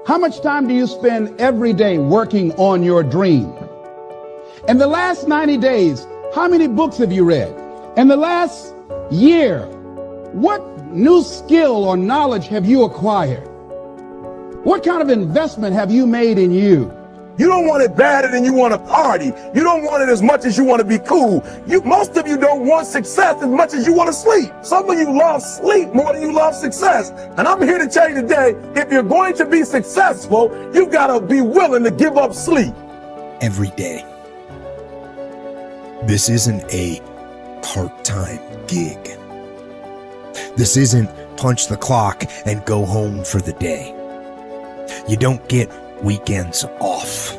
How much time do you spend every day working on your dream? In the last 90 days, how many books have you read? In the last year, what new skill or knowledge have you acquired? What kind of investment have you made in you? You don't want it badder than you want to party. You don't want it as much as you want to be cool. Most of you don't want success as much as you want to sleep. Some of you love sleep more than you love success. And I'm here to tell you today, if you're going to be successful, you got to be willing to give up sleep. Every day. This isn't a part-time gig. This isn't punch the clock and go home for the day. You don't get weekends off.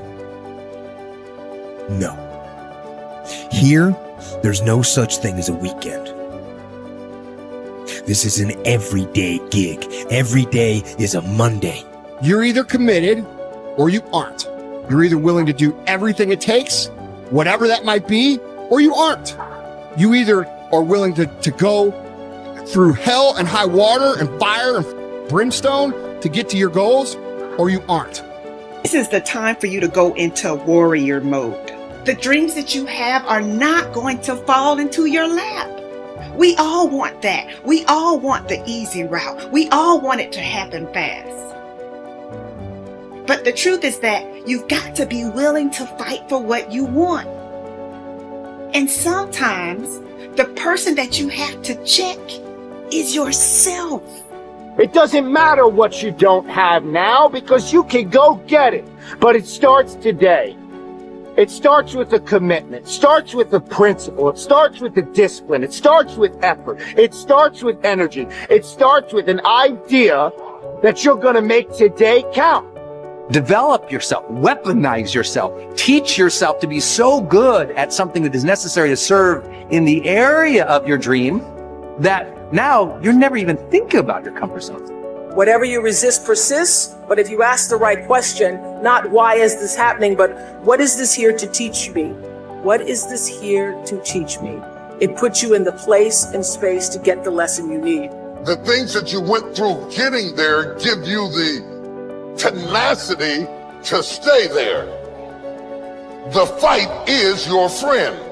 No. Here, there's no such thing as a weekend. This is an everyday gig. Every day is a Monday. You're either committed or you aren't. You're either willing to do everything it takes, whatever that might be, or you aren't. You either are willing to go through hell and high water and fire and brimstone to get to your goals, or you aren't. This is the time for you to go into warrior mode. The dreams that you have are not going to fall into your lap. We all want that. We all want the easy route. We all want it to happen fast. But the truth is that you've got to be willing to fight for what you want. And sometimes the person that you have to check is yourself. It doesn't matter what you don't have now because you can go get it. But it starts today. It starts with a commitment. It starts with a principle. It starts with a discipline. It starts with effort. It starts with energy. It starts with an idea that you're going to make today count. Develop yourself, weaponize yourself, teach yourself to be so good at something that is necessary to serve in the area of your dream that now you're never even thinking about your comfort zone. Whatever you resist persists, but if you ask the right question, not why is this happening, but what is this here to teach me? What is this here to teach me? It puts you in the place and space to get the lesson you need. The things that you went through getting there give you the tenacity to stay there. The fight is your friend.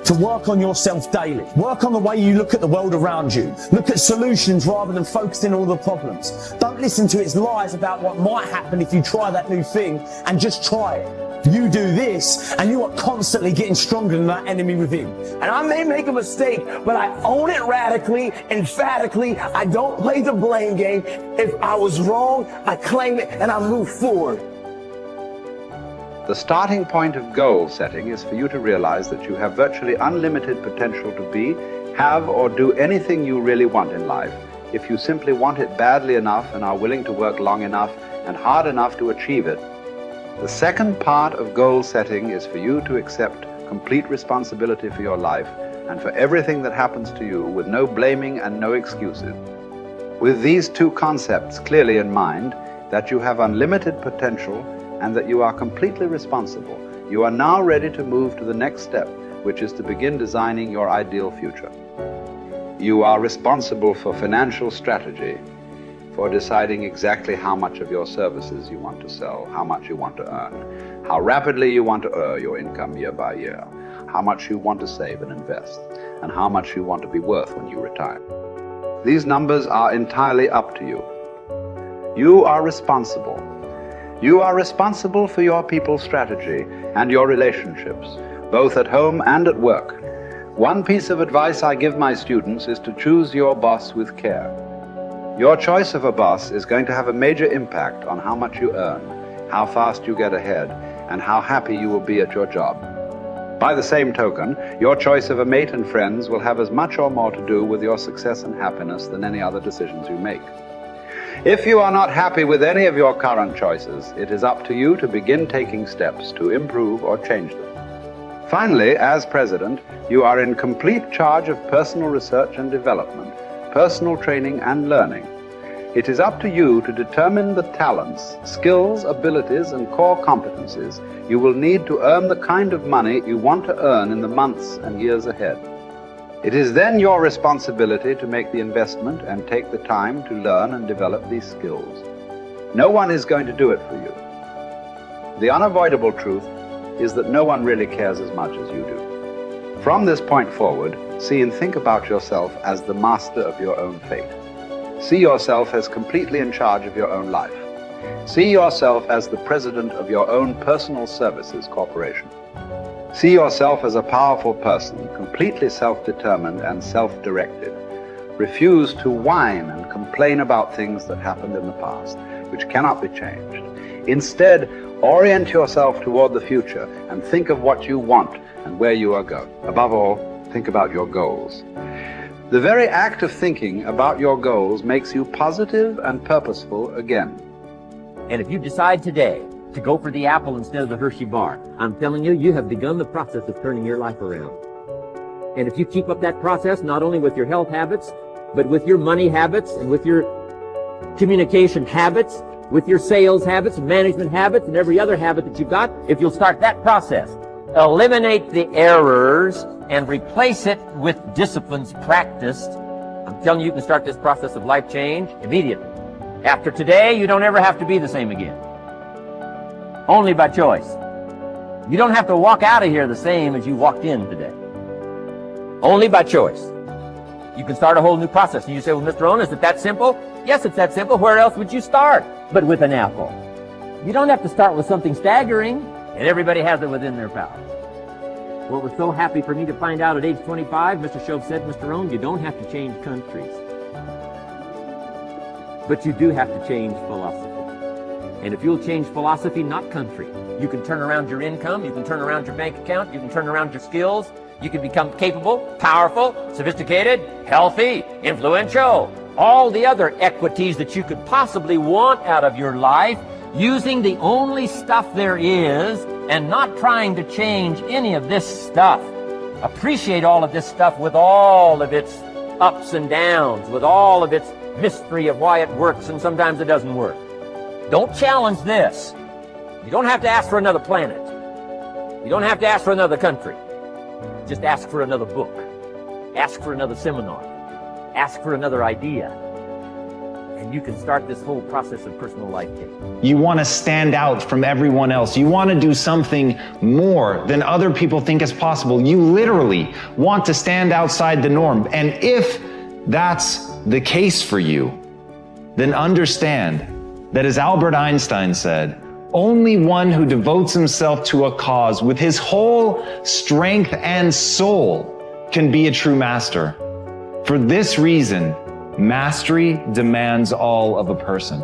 To work on yourself daily. Work on the way you look at the world around you. Look at solutions rather than focusing on all the problems. Don't listen to its lies about what might happen if you try that new thing, and just try it. You do this and you are constantly getting stronger than that enemy within. And I may make a mistake, but I own it radically, emphatically. I don't play the blame game. If I was wrong, I claim it and I move forward. The starting point of goal setting is for you to realize that you have virtually unlimited potential to be, have, or do anything you really want in life if you simply want it badly enough and are willing to work long enough and hard enough to achieve it. The second part of goal setting is for you to accept complete responsibility for your life and for everything that happens to you with no blaming and no excuses. With these two concepts clearly in mind, that you have unlimited potential and that you are completely responsible, you are now ready to move to the next step, which is to begin designing your ideal future. You are responsible for financial strategy, for deciding exactly how much of your services you want to sell, how much you want to earn, how rapidly you want to earn your income year by year, how much you want to save and invest, and how much you want to be worth when you retire. These numbers are entirely up to you. You are responsible. You are responsible for your people's strategy and your relationships, both at home and at work. One piece of advice I give my students is to choose your boss with care. Your choice of a boss is going to have a major impact on how much you earn, how fast you get ahead, and how happy you will be at your job. By the same token, your choice of a mate and friends will have as much or more to do with your success and happiness than any other decisions you make. If you are not happy with any of your current choices, it is up to you to begin taking steps to improve or change them. Finally, as president, you are in complete charge of personal research and development, personal training and learning. It is up to you to determine the talents, skills, abilities, and core competencies you will need to earn the kind of money you want to earn in the months and years ahead. It is then your responsibility to make the investment and take the time to learn and develop these skills. No one is going to do it for you. The unavoidable truth is that no one really cares as much as you do. From this point forward, see and think about yourself as the master of your own fate. See yourself as completely in charge of your own life. See yourself as the president of your own personal services corporation. See yourself as a powerful person, completely self-determined and self-directed. Refuse to whine and complain about things that happened in the past, which cannot be changed. Instead, orient yourself toward the future and think of what you want and where you are going. Above all, think about your goals. The very act of thinking about your goals makes you positive and purposeful again. And if you decide today to go for the apple instead of the Hershey bar, I'm telling you, you have begun the process of turning your life around. And if you keep up that process, not only with your health habits, but with your money habits and with your communication habits, with your sales habits, management habits, and every other habit that you've got, if you'll start that process, eliminate the errors and replace it with disciplines practiced, I'm telling you, you can start this process of life change immediately. After today, you don't ever have to be the same again. Only by choice. You don't have to walk out of here the same as you walked in today. Only by choice. You can start a whole new process. And you say, well, Mr. Owen, is it that simple? Yes, it's that simple. Where else would you start but with an apple? You don't have to start with something staggering, and everybody has it within their power. What was so happy for me to find out at age 25, Mr. Shove said, Mr. Owen, you don't have to change countries. But you do have to change philosophy. And if you'll change philosophy, not country, you can turn around your income, you can turn around your bank account, you can turn around your skills, you can become capable, powerful, sophisticated, healthy, influential, all the other equities that you could possibly want out of your life, using the only stuff there is and not trying to change any of this stuff. Appreciate all of this stuff with all of its ups and downs, with all of its mystery of why it works and sometimes it doesn't work. Don't challenge this. You don't have to ask for another planet. You don't have to ask for another country. Just ask for another book. Ask for another seminar. Ask for another idea. And you can start this whole process of personal life change. You want to stand out from everyone else. You want to do something more than other people think is possible. You literally want to stand outside the norm. And if that's the case for you, then understand that, as Albert Einstein said, only one who devotes himself to a cause with his whole strength and soul can be a true master. For this reason, mastery demands all of a person.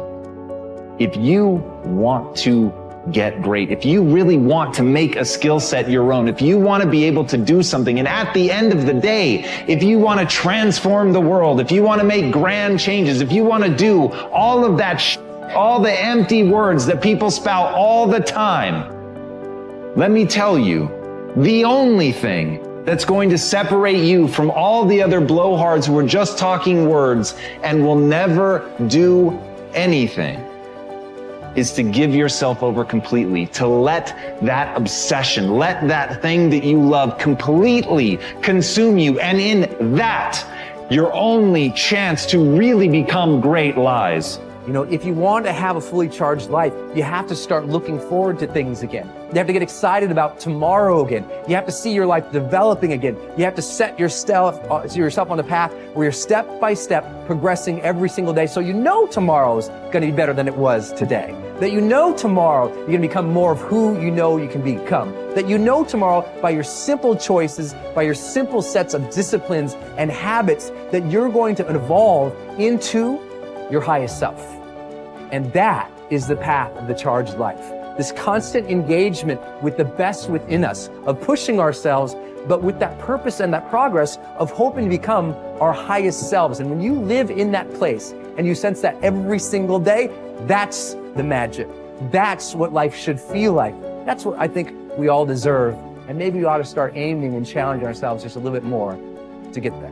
If you want to get great, if you really want to make a skill set your own, if you want to be able to do something, and at the end of the day, if you want to transform the world, if you want to make grand changes, if you want to do all of that all the empty words that people spout all the time, let me tell you, the only thing that's going to separate you from all the other blowhards who are just talking words and will never do anything is to give yourself over completely, to let that obsession, let that thing that you love completely consume you. And in that, your only chance to really become great lies. You know, if you want to have a fully charged life, you have to start looking forward to things again. You have to get excited about tomorrow again. You have to see your life developing again. You have to set yourself on a path where you're step by step progressing every single day, so you know tomorrow's going to be better than it was today. That you know tomorrow you're going to become more of who you know you can become. That you know tomorrow by your simple choices, by your simple sets of disciplines and habits, that you're going to evolve into your highest self. And that is the path of the charged life. This constant engagement with the best within us, of pushing ourselves, but with that purpose and that progress of hoping to become our highest selves. And when you live in that place and you sense that every single day, that's the magic. That's what life should feel like. That's what I think we all deserve. And maybe we ought to start aiming and challenging ourselves just a little bit more to get there.